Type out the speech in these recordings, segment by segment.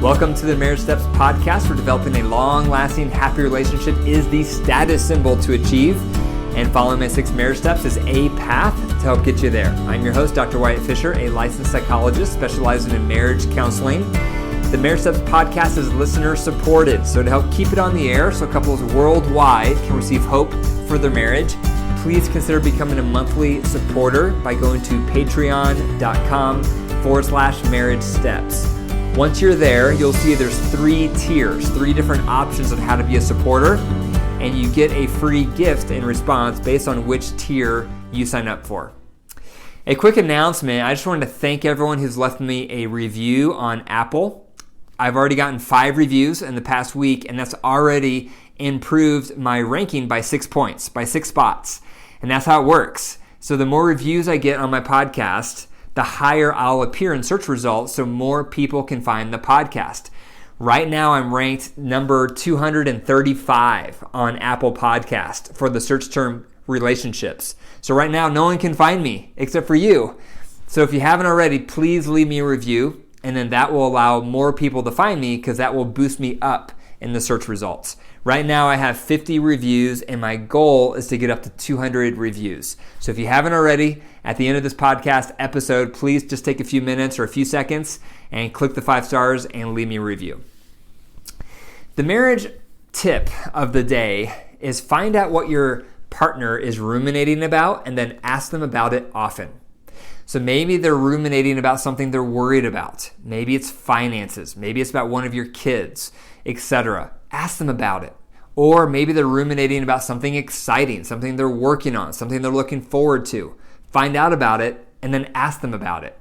Welcome to the Marriage Steps podcast, where developing a long-lasting, happy relationship is the status symbol to achieve, and following my 6 marriage steps is a path to help get you there. I'm your host, Dr. Wyatt Fisher, a licensed psychologist specializing in marriage counseling. The Marriage Steps podcast is listener-supported, so to help keep it on the air so couples worldwide can receive hope for their marriage, please consider becoming a monthly supporter by going to patreon.com/marriage steps. Once you're there, you'll see there's 3 tiers, 3 different options on how to be a supporter, and you get a free gift in response based on which tier you sign up for. A quick announcement, I just wanted to thank everyone who's left me a review on Apple. I've already gotten 5 reviews in the past week, and that's already improved my ranking by 6 points, by 6 spots. And that's how it works. So the more reviews I get on my podcast, the higher I'll appear in search results so more people can find the podcast. Right now, I'm ranked number 235 on Apple Podcast for the search term relationships. So right now, no one can find me except for you. So if you haven't already, please leave me a review, and then that will allow more people to find me because that will boost me up in the search results. Right now, I have 50 reviews, and my goal is to get up to 200 reviews. So if you haven't already, at the end of this podcast episode, please just take a few minutes or a few seconds and click the 5 stars and leave me a review. The marriage tip of the day is find out what your partner is ruminating about and then ask them about it often. So maybe they're ruminating about something they're worried about. Maybe it's finances. Maybe it's about one of your kids, etc. Ask them about it. Or maybe they're ruminating about something exciting, something they're working on, something they're looking forward to. Find out about it and then ask them about it.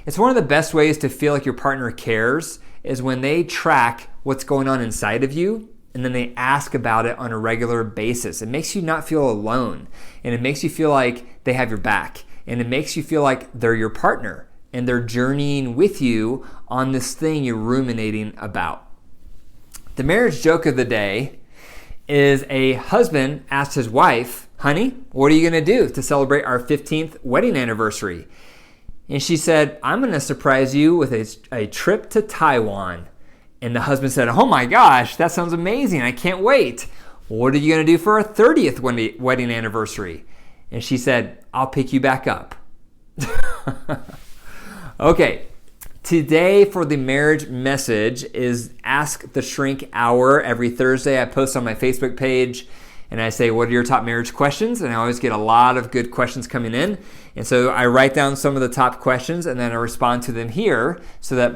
It's one of the best ways to feel like your partner cares is when they track what's going on inside of you and then they ask about it on a regular basis. It makes you not feel alone, and it makes you feel like they have your back, and it makes you feel like they're your partner and they're journeying with you on this thing you're ruminating about. The marriage joke of the day is a husband asked his wife, "Honey, what are you going to do to celebrate our 15th wedding anniversary?" And she said, "I'm going to surprise you with a trip to Taiwan." And the husband said, "Oh my gosh, that sounds amazing. I can't wait. What are you going to do for our 30th wedding anniversary?" And she said, "I'll pick you back up." Okay, today for the marriage message is Ask the Shrink Hour. Every Thursday I post on my Facebook page and I say, what are your top marriage questions? And I always get a lot of good questions coming in. And so I write down some of the top questions and then I respond to them here so that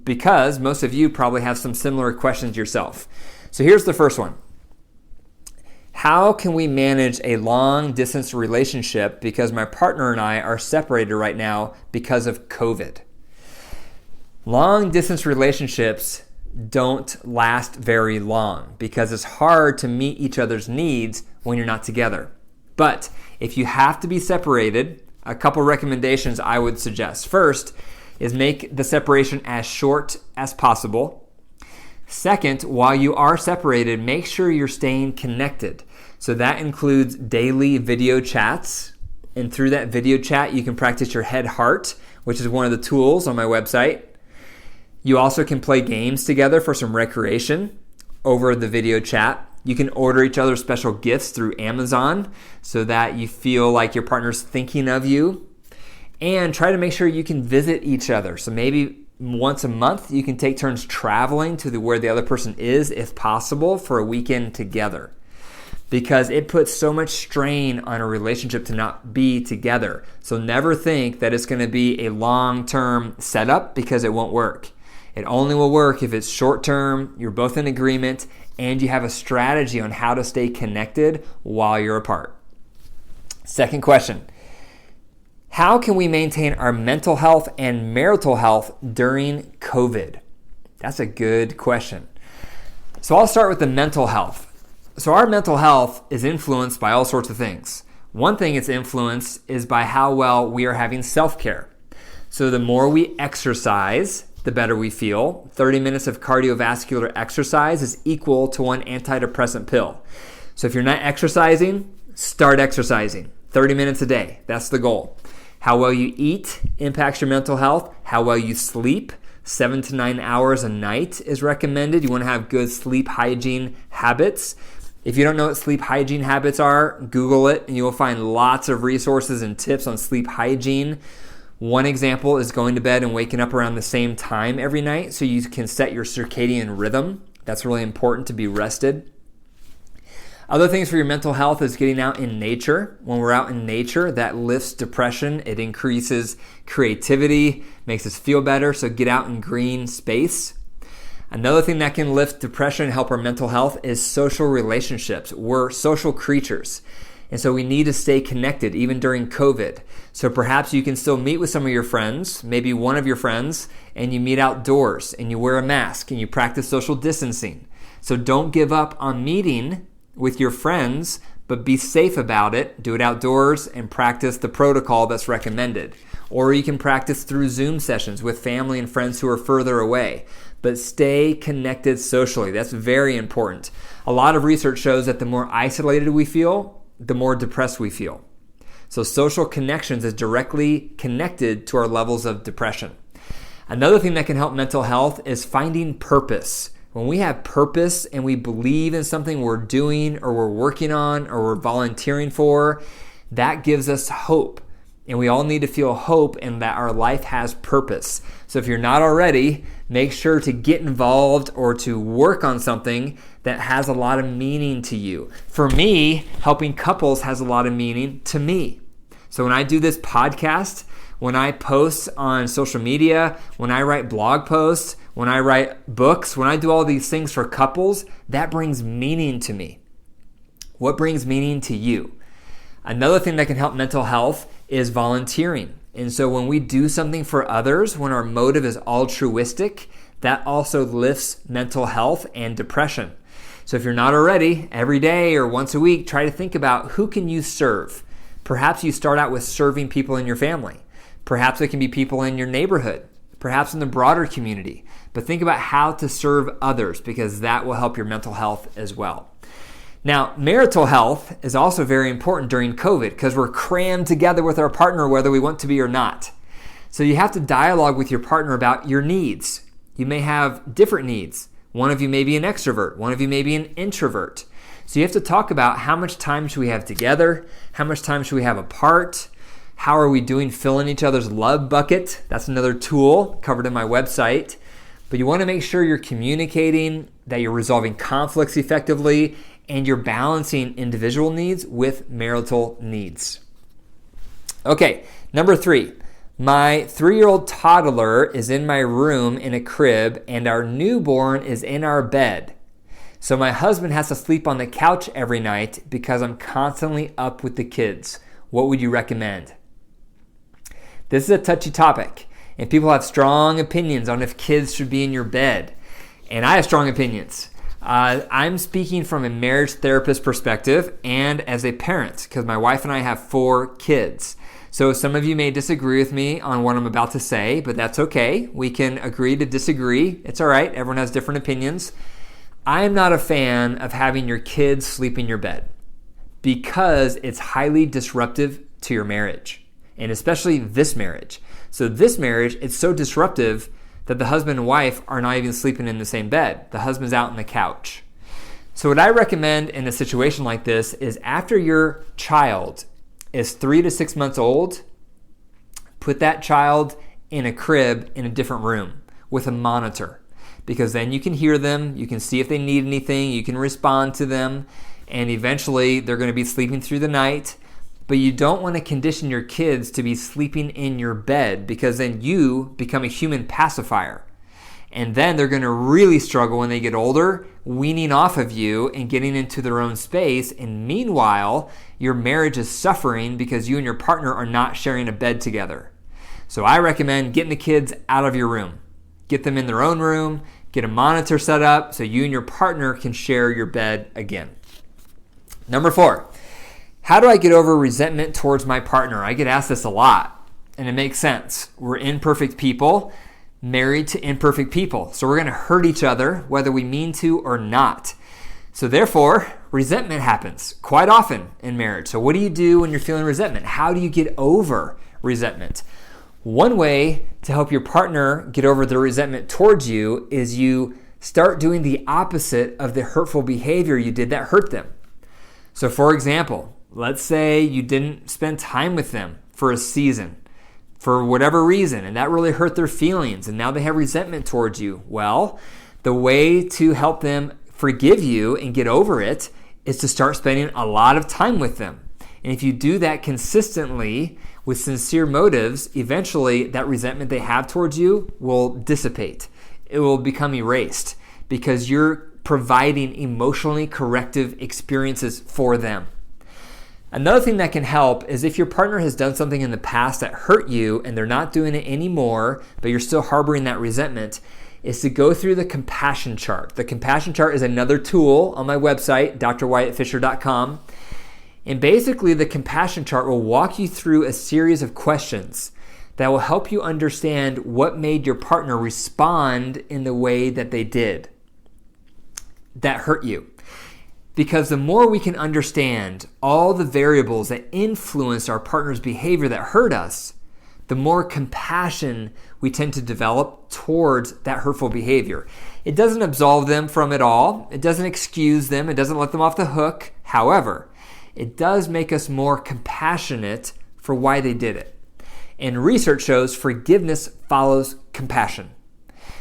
because most of you probably have some similar questions yourself. So here's the first one. How can we manage a long-distance relationship because my partner and I are separated right now because of COVID? Long-distance relationships don't last very long because it's hard to meet each other's needs when you're not together. But if you have to be separated, a couple recommendations I would suggest. First is make the separation as short as possible. Second, while you are separated, make sure you're staying connected. So that includes daily video chats. And through that video chat, you can practice your head-heart, which is one of the tools on my website. You also can play games together for some recreation over the video chat. You can order each other special gifts through Amazon so that you feel like your partner's thinking of you. And try to make sure you can visit each other. So maybe once a month, you can take turns traveling to where the other person is, if possible, for a weekend together. Because it puts so much strain on a relationship to not be together. So never think that it's going to be a long-term setup because it won't work. It only will work if it's short-term, you're both in agreement, and you have a strategy on how to stay connected while you're apart. Second question. How can we maintain our mental health and marital health during COVID? That's a good question. So I'll start with the mental health. So our mental health is influenced by all sorts of things. One thing it's influenced is by how well we are having self-care. So the more we exercise, the better we feel. 30 minutes of cardiovascular exercise is equal to 1 antidepressant pill. So if you're not exercising, start exercising. 30 minutes a day, that's the goal. How well you eat impacts your mental health. How well you sleep. 7 to 9 hours a night is recommended. You want to have good sleep hygiene habits. If you don't know what sleep hygiene habits are, Google it and you will find lots of resources and tips on sleep hygiene. One example is going to bed and waking up around the same time every night so you can set your circadian rhythm. That's really important to be rested. Other things for your mental health is getting out in nature. When we're out in nature, that lifts depression. It increases creativity, makes us feel better. So get out in green space. Another thing that can lift depression and help our mental health is social relationships. We're social creatures. And so we need to stay connected even during COVID. So perhaps you can still meet with some of your friends, maybe one of your friends, and you meet outdoors and you wear a mask and you practice social distancing. So don't give up on meeting with your friends, but be safe about it. Do it outdoors and practice the protocol that's recommended. Or you can practice through Zoom sessions with family and friends who are further away. But stay connected socially. That's very important. A lot of research shows that the more isolated we feel, the more depressed we feel. So social connections is directly connected to our levels of depression. Another thing that can help mental health is finding purpose. When we have purpose and we believe in something we're doing or we're working on or we're volunteering for, that gives us hope. And we all need to feel hope and that our life has purpose. So if you're not already, make sure to get involved or to work on something that has a lot of meaning to you. For me, helping couples has a lot of meaning to me. So when I do this podcast, when I post on social media, when I write blog posts, when I write books, when I do all these things for couples, that brings meaning to me. What brings meaning to you? Another thing that can help mental health is volunteering. And so when we do something for others, when our motive is altruistic, that also lifts mental health and depression. So if you're not already, every day or once a week, try to think about who can you serve. Perhaps you start out with serving people in your family. Perhaps it can be people in your neighborhood, perhaps in the broader community. But think about how to serve others because that will help your mental health as well. Now, marital health is also very important during COVID because we're crammed together with our partner whether we want to be or not. So you have to dialogue with your partner about your needs. You may have different needs. One of you may be an extrovert. One of you may be an introvert. So you have to talk about how much time should we have together? How much time should we have apart? How are we doing filling each other's love bucket? That's another tool covered in my website. But you want to make sure you're communicating, that you're resolving conflicts effectively, and you're balancing individual needs with marital needs. Okay, number 3. My 3-year-old toddler is in my room in a crib, and our newborn is in our bed. So my husband has to sleep on the couch every night because I'm constantly up with the kids. What would you recommend? This is a touchy topic, and people have strong opinions on if kids should be in your bed. And I have strong opinions. I'm speaking from a marriage therapist perspective and as a parent because my wife and I have 4 kids. So some of you may disagree with me on what I'm about to say, but that's okay. We can agree to disagree. It's all right. Everyone has different opinions. I'm not a fan of having your kids sleep in your bed because it's highly disruptive to your marriage, and especially this marriage. So this marriage, it's so disruptive that the husband and wife are not even sleeping in the same bed. The husband's out on the couch. So what I recommend in a situation like this is after your child is 3 to 6 months old, put that child in a crib in a different room with a monitor because then you can hear them, you can see if they need anything, you can respond to them, and eventually they're going to be sleeping through the night. But you don't want to condition your kids to be sleeping in your bed because then you become a human pacifier. And then they're going to really struggle when they get older, weaning off of you and getting into their own space. And meanwhile, your marriage is suffering because you and your partner are not sharing a bed together. So I recommend getting the kids out of your room. Get them in their own room, get a monitor set up so you and your partner can share your bed again. Number 4. How do I get over resentment towards my partner? I get asked this a lot, and it makes sense. We're imperfect people, married to imperfect people. So we're going to hurt each other, whether we mean to or not. So therefore, resentment happens quite often in marriage. So what do you do when you're feeling resentment? How do you get over resentment? One way to help your partner get over the resentment towards you is you start doing the opposite of the hurtful behavior you did that hurt them. So for example, let's say you didn't spend time with them for a season for whatever reason, and that really hurt their feelings, and now they have resentment towards you. Well, the way to help them forgive you and get over it is to start spending a lot of time with them. And if you do that consistently with sincere motives, eventually that resentment they have towards you will dissipate. It will become erased because you're providing emotionally corrective experiences for them. Another thing that can help is if your partner has done something in the past that hurt you and they're not doing it anymore, but you're still harboring that resentment, is to go through the compassion chart. The compassion chart is another tool on my website, drwyattfisher.com. And basically, the compassion chart will walk you through a series of questions that will help you understand what made your partner respond in the way that they did that hurt you. Because the more we can understand all the variables that influenced our partner's behavior that hurt us, the more compassion we tend to develop towards that hurtful behavior. It doesn't absolve them from it all. It doesn't excuse them. It doesn't let them off the hook. However, it does make us more compassionate for why they did it. And research shows forgiveness follows compassion.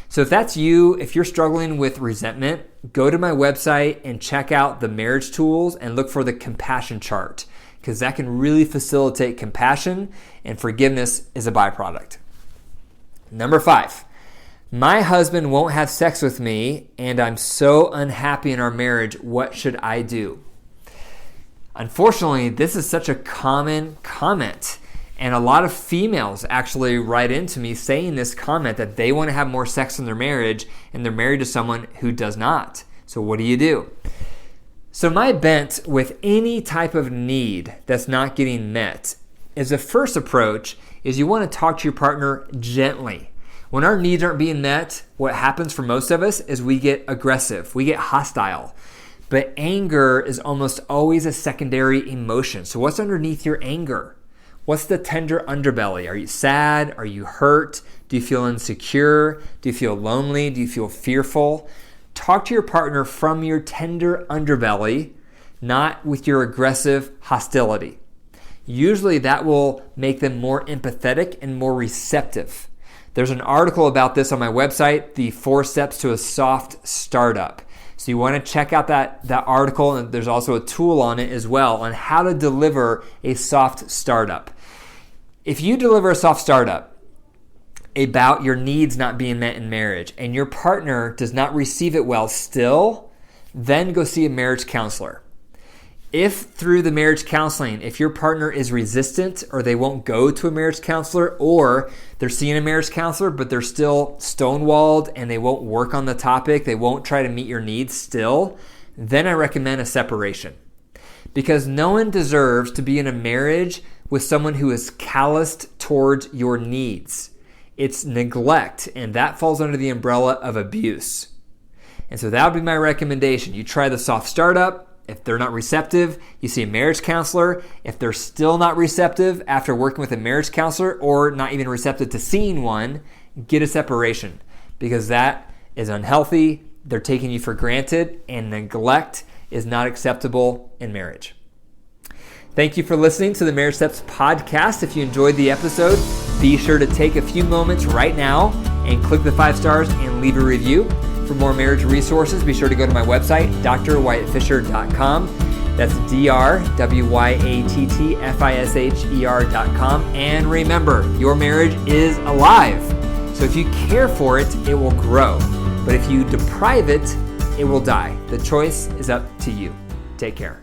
So if that's you, if you're struggling with resentment, go to my website and check out the marriage tools and look for the compassion chart, because that can really facilitate compassion, and forgiveness is a byproduct. Number 5, my husband won't have sex with me and I'm so unhappy in our marriage. What should I do? Unfortunately, this is such a common comment. And a lot of females actually write into me saying this comment that they want to have more sex in their marriage and they're married to someone who does not. So what do? So my bent with any type of need that's not getting met is the first approach is you want to talk to your partner gently. When our needs aren't being met, what happens for most of us is we get aggressive, we get hostile. But anger is almost always a secondary emotion. So what's underneath your anger? What's the tender underbelly? Are you sad? Are you hurt? Do you feel insecure? Do you feel lonely? Do you feel fearful? Talk to your partner from your tender underbelly, not with your aggressive hostility. Usually that will make them more empathetic and more receptive. There's an article about this on my website, the 4 Steps to a Soft Startup. So you want to check out that article, and there's also a tool on it as well on how to deliver a soft startup. If you deliver a soft startup about your needs not being met in marriage and your partner does not receive it well still, then go see a marriage counselor. If through the marriage counseling, if your partner is resistant or they won't go to a marriage counselor, or they're seeing a marriage counselor but they're still stonewalled and they won't work on the topic, they won't try to meet your needs still, then I recommend a separation. Because no one deserves to be in a marriage with someone who is calloused towards your needs. It's neglect, and that falls under the umbrella of abuse. And so that would be my recommendation. You try the soft startup. If they're not receptive, you see a marriage counselor. If they're still not receptive after working with a marriage counselor or not even receptive to seeing one, get a separation, because that is unhealthy. They're taking you for granted, and neglect is not acceptable in marriage. Thank you for listening to the Marriage Steps podcast. If you enjoyed the episode, be sure to take a few moments right now and click the 5 stars and leave a review. For more marriage resources, be sure to go to my website, drwyattfisher.com. That's drwyattfisher.com. And remember, your marriage is alive. So if you care for it, it will grow. But if you deprive it, it will die. The choice is up to you. Take care.